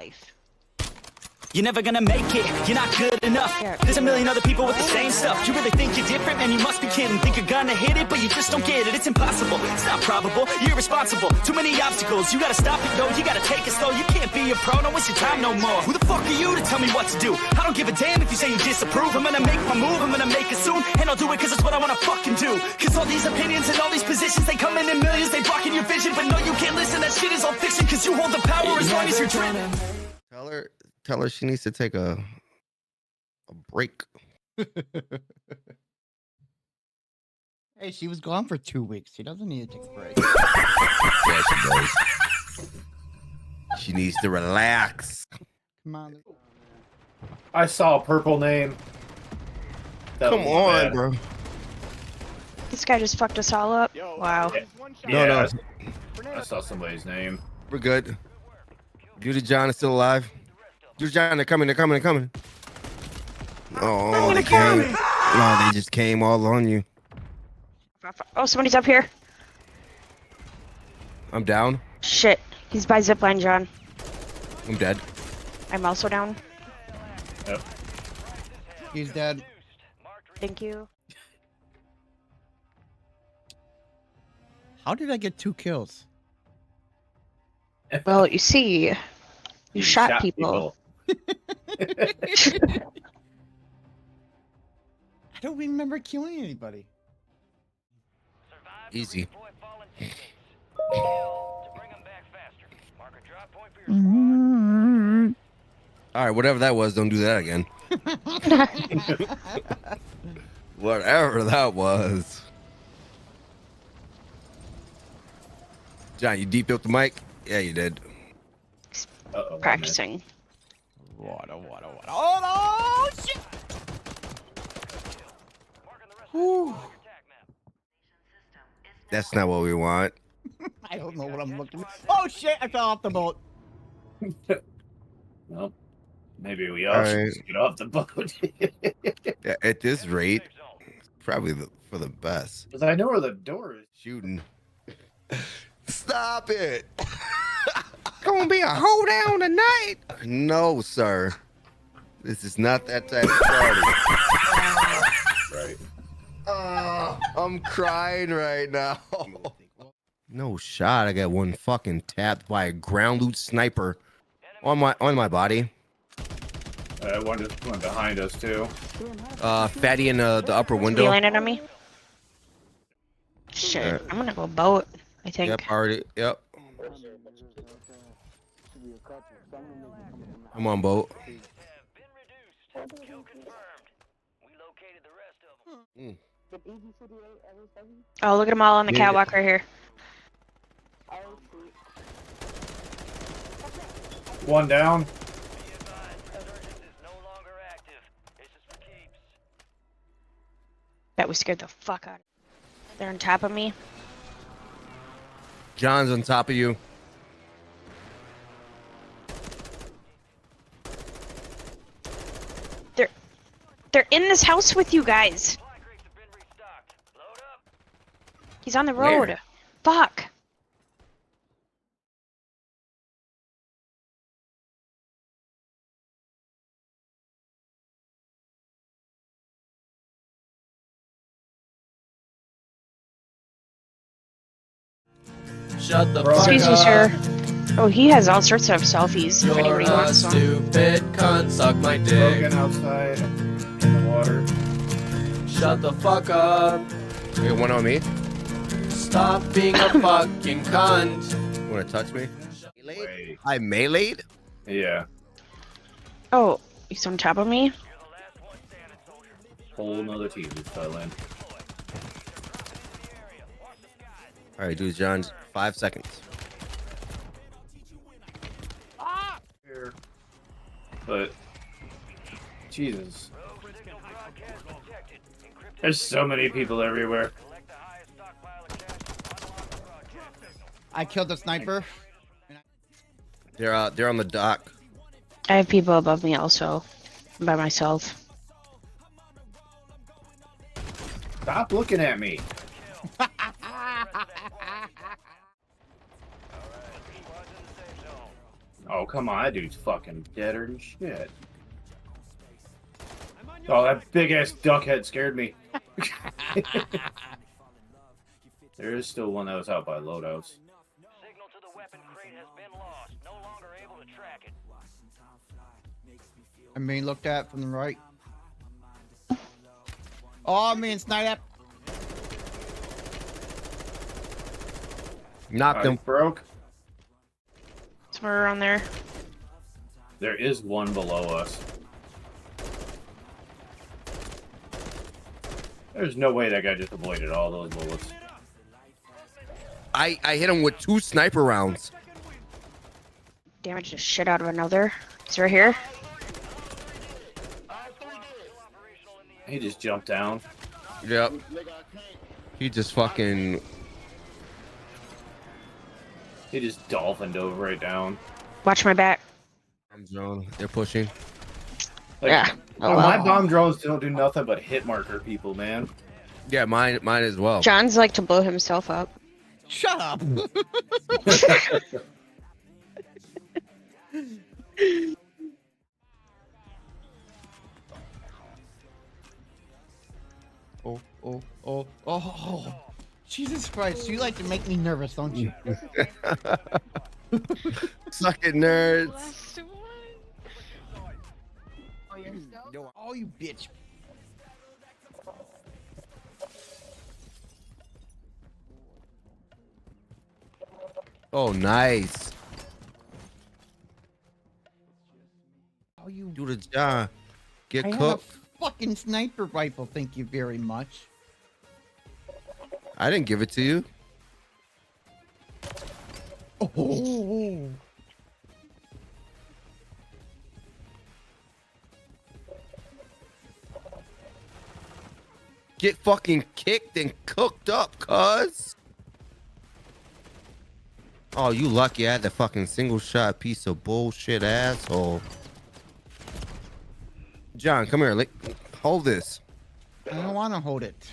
life. You're never gonna make it, you're not good enough. There's a million other people with the same stuff. You really think you're different? Man, you must be kidding. Think you're gonna hit it, but you just don't get it. It's impossible, it's not probable, you're irresponsible. Too many obstacles, you gotta stop it though. You gotta take it slow, you can't be a pro, don't waste your time no more. Who the fuck are you to tell me what to do? I don't give a damn if you say you disapprove. I'm gonna make my move, I'm gonna make it soon. And I'll do it cause it's what I wanna fucking do. Cause all these opinions and all these positions, they come in millions, they blocking your vision. But no, you can't listen, that shit is all fiction. Cause you hold the power as long as you're dreaming. Tell her she needs to take a break. Hey, she was gone for 2 weeks. She doesn't need to take a break. Yeah, she does. She needs to relax. Come on. I saw a purple name. That Come was on, bad. bro. This guy just fucked us all up. Wow. Yeah, No. I saw somebody's name. We're good. Judy John is still alive. Judy John, they're coming. Oh, they came. No, they just came all on you. Oh, somebody's up here. I'm down. Shit. He's by zipline, John. I'm dead. I'm also down. Yep. He's dead. Thank you. How did I get 2 kills? Well, you see, you shot people. I don't remember killing anybody. Easy. All right, whatever that was, don't do that again. Whatever that was. John, you deep up the mic? Yeah, you did. Uh-oh, Practicing. What? Oh, no! Shit! Whew. That's not what we want. I don't know what I'm looking at. Oh, shit! I fell off the boat. Well, maybe we all should just get off the boat. Yeah, at this rate, probably for the best. Because I know where the door is. Shooting. Stop it. Gonna be a hoedown tonight. No, sir. This is not that type of party. Right. I'm crying right now. No shot. I got one fucking tapped by a ground loot sniper on my body. One just went behind us too. Fatty in the upper He window. landed on me. Shit. I'm gonna go boat, I think. Yep, already. Yep. I'm on boat. Oh, look at them all on the Yeah. catwalk right here. One down. Bet we scared the fuck out of them. They're on top of me. John's on top of you. They're in this house with you guys. He's on the road. Where? Fuck. Shut the Bro. fuck Excuse me, up. sir. Oh, he has all sorts of selfies. If You're anybody a wants one. stupid cunt. Suck my dick. Broken outside in the water. Shut the fuck up. You got one on me. Stop being a fucking cunt. Want to touch me? Wait. I meleeed? Yeah. Oh, he's on top of me. Whole nother team just fell in. All right, dude, John, 5 seconds. Here. But Jesus. There's so many people everywhere. I killed the sniper. They're on the dock. I have people above me also. I'm by myself. Stop looking at me. Oh, come on. That dude's fucking deader than shit. Oh, that big-ass duck head scared me. There is still one that was out by loadouts. Signal to the weapon crate has been lost. No longer able to track it. I'm being looked at from the right. Oh, I'm being sniped at. Knocked him. Broke. Somewhere around there. There is one below us. There's no way that guy just avoided all those bullets. I hit him with 2 sniper rounds. Damaged the shit out of another. He's right here. He just jumped down. Yep. He just fucking... He just dolphined over right down. Watch my back. I'm drone. They're pushing. Like, Yeah. Oh, my well. bomb drones don't do nothing but hit marker people, man. Yeah, mine as well. John's like to blow himself up. Shut up. Oh. Jesus Christ, you like to make me nervous, don't you? Suck it, nerds. Oh, you bitch. Oh, nice. Oh, you. Do the job. Get I have a cooked. fucking sniper rifle, thank you very much. I didn't give it to you. Oh. Get fucking kicked and cooked up, cuz. Oh, you lucky I had the fucking single shot piece of bullshit asshole. John, come here. Hold this. I don't want to hold it.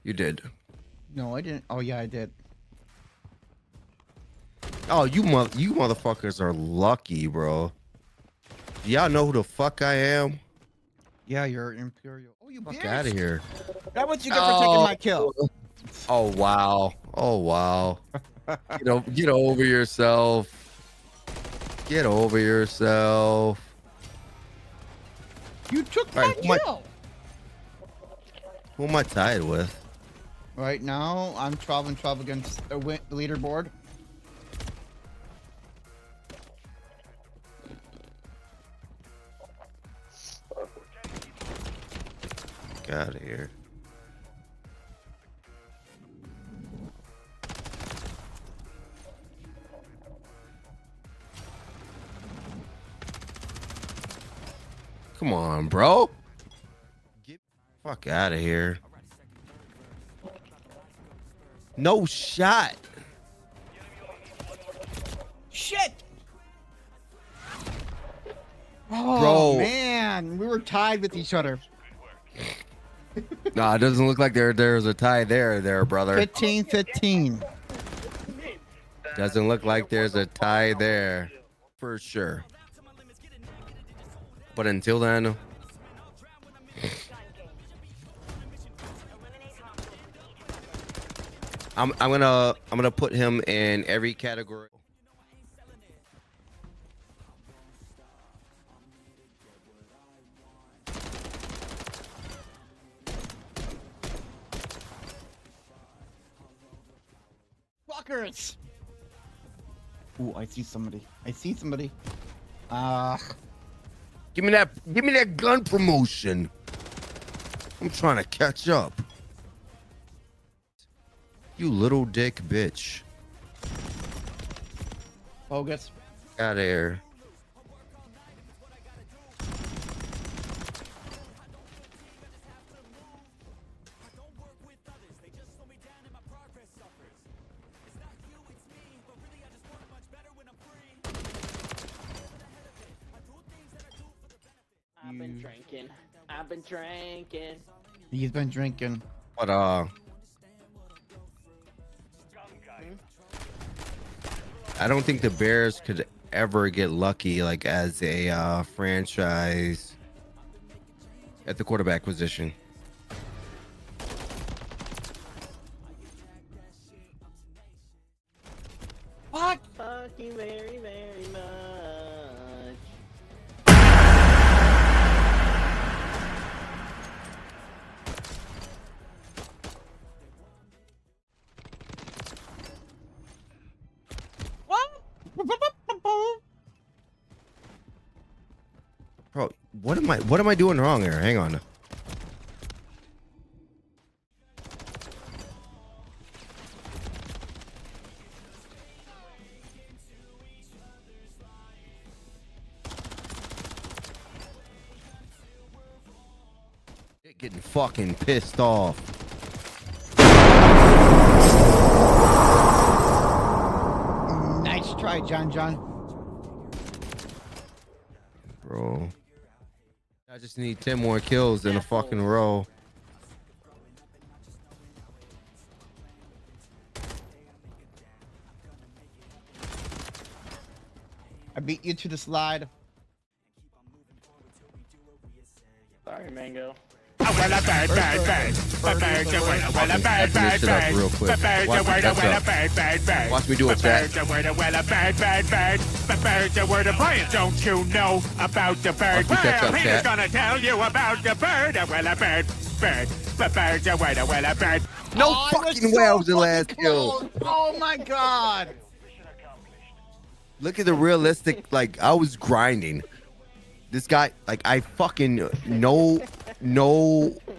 You did. No, I didn't. Oh, yeah, I did. Oh, you motherfuckers are lucky, bro. Do y'all know who the fuck I am? Yeah, you're Imperial. Oh, you Fuck bitch. out of here. That's what you get for taking my kill. Oh, wow. Oh, wow. Get over yourself. Get over yourself. You took All my right, kill. Who am I tied with? Right now, I'm 12-12 against the leaderboard. Get out of here. Come on, bro. Get the fuck out of here. No shot. Shit! Oh, Bro. man. We were tied with each other. Nah, it doesn't look like there's a tie there, brother. 15-15. Doesn't look like there's a tie there. For sure. But until then... I'm gonna put him in every category. Fuckers! Ooh, I see somebody. Give me that gun promotion. I'm trying to catch up. You little dick bitch. Bogus. Out of here. I've been drinking. I've been drinking. He's been drinking. But I don't think the Bears could ever get lucky, like as a franchise at the quarterback position. Fuck. Fuck you very, very much. Bro, what am I doing wrong here? Hang on. Getting fucking pissed off. Nice try, John. Bro. I just need 10 more kills in a fucking row. I beat you to the slide. Sorry, Mango. Finish it up real quick. Watch me do it, chat. Don't you know about the bird? Watch me catch up, Peter's chat. gonna tell you about the bird. Well, a bird. No Oh, fucking way I was the fucking last kill. close. Oh my god. Look at the realistic, like, I was grinding. This guy, like, I fucking, no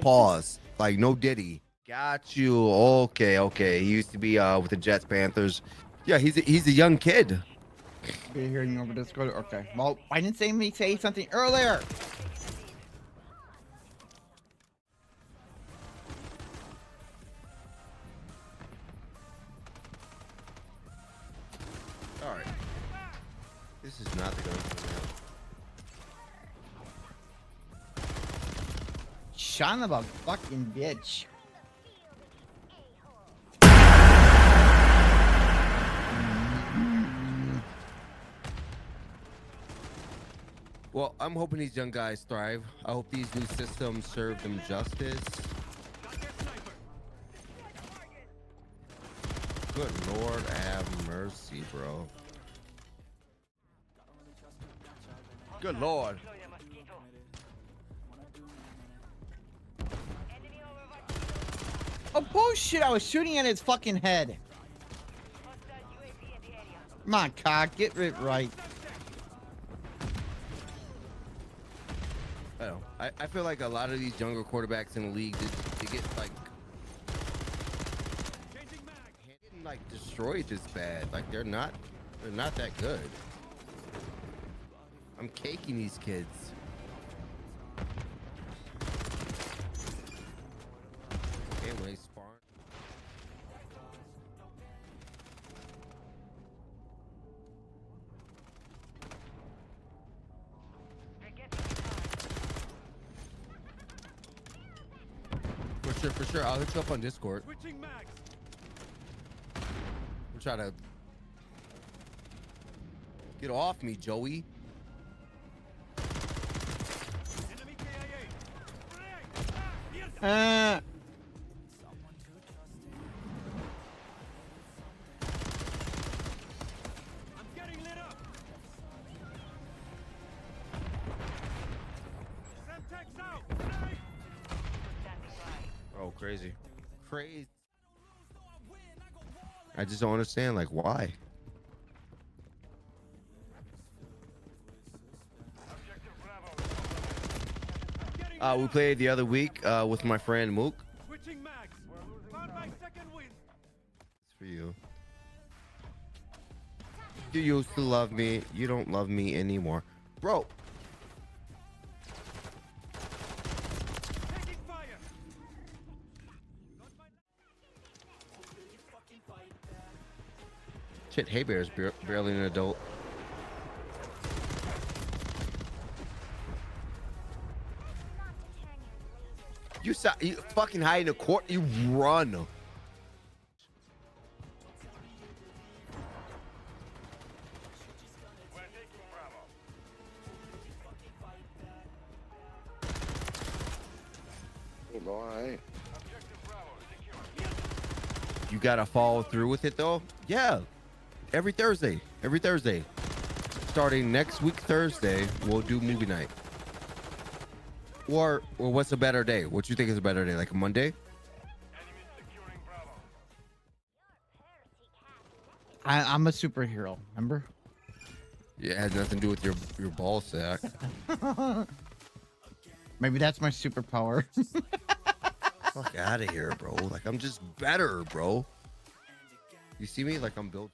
pause. Like, no diddy. Got you. Okay. He used to be with the Jets, Panthers. Yeah, he's a young kid. Be hearing over Discord. Okay. Well, why didn't me say something earlier? All right. This is not the gun for me. Son of a fucking bitch. Well, I'm hoping these young guys thrive. I hope these new systems serve them justice. Good Lord, have mercy, bro. Good Lord. Oh bullshit! I was shooting at his fucking head. Come on, cock, get it right. I don't know. I feel like a lot of these younger quarterbacks in the league, they get like getting like destroyed this bad. Like they're not that good. I'm caking these kids. Okay, when they spawn. For sure. I'll hit you up on Discord. We'll try to get off me, Joey. Oh, crazy. I just don't understand, like, why? We played the other week with my friend Mook. It's for you. You used to love me. You don't love me anymore. Bro. Shit, Hey Bear's barely an adult. You fucking hide in a court, you run. bro. All right. You gotta follow through with it though. Yeah, every Thursday. Every Thursday. Starting next week Thursday, we'll do movie night. Or what's a better day? What you think is a better day? Like a Monday? I'm a superhero. Remember? Yeah, it has nothing to do with your ball sack. Maybe that's my superpower. Fuck out of here, bro. Like I'm just better, bro. You see me? Like I'm built.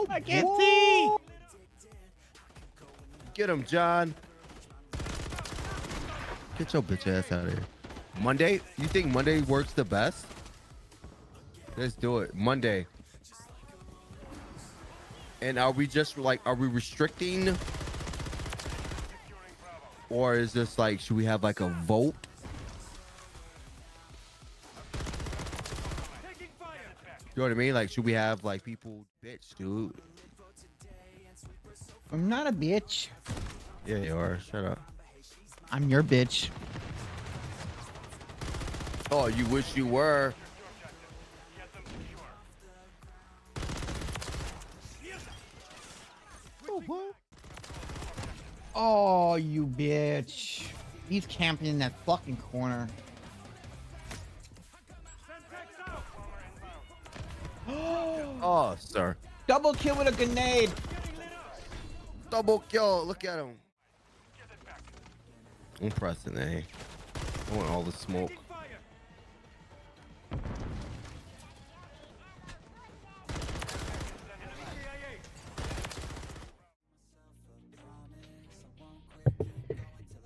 I can't see. Get him, John. Get your bitch ass out of here. Monday? You think Monday works the best? Let's do it. Monday. And are we just like, are we restricting? Or is this like, should we have like a vote? You know what I mean? Like, should we have like people, bitch, dude? I'm not a bitch. Yeah, you are. Shut up. I'm your bitch. Oh, you wish you were. Oh, you bitch. He's camping in that fucking corner. Oh, sir. Double kill with a grenade. Double kill. Look at him. I'm pressing A. I want all the smoke.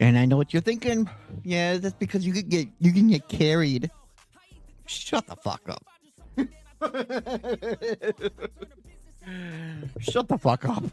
And I know what you're thinking. Yeah, that's because you can get carried. Shut the fuck up. Shut the fuck up.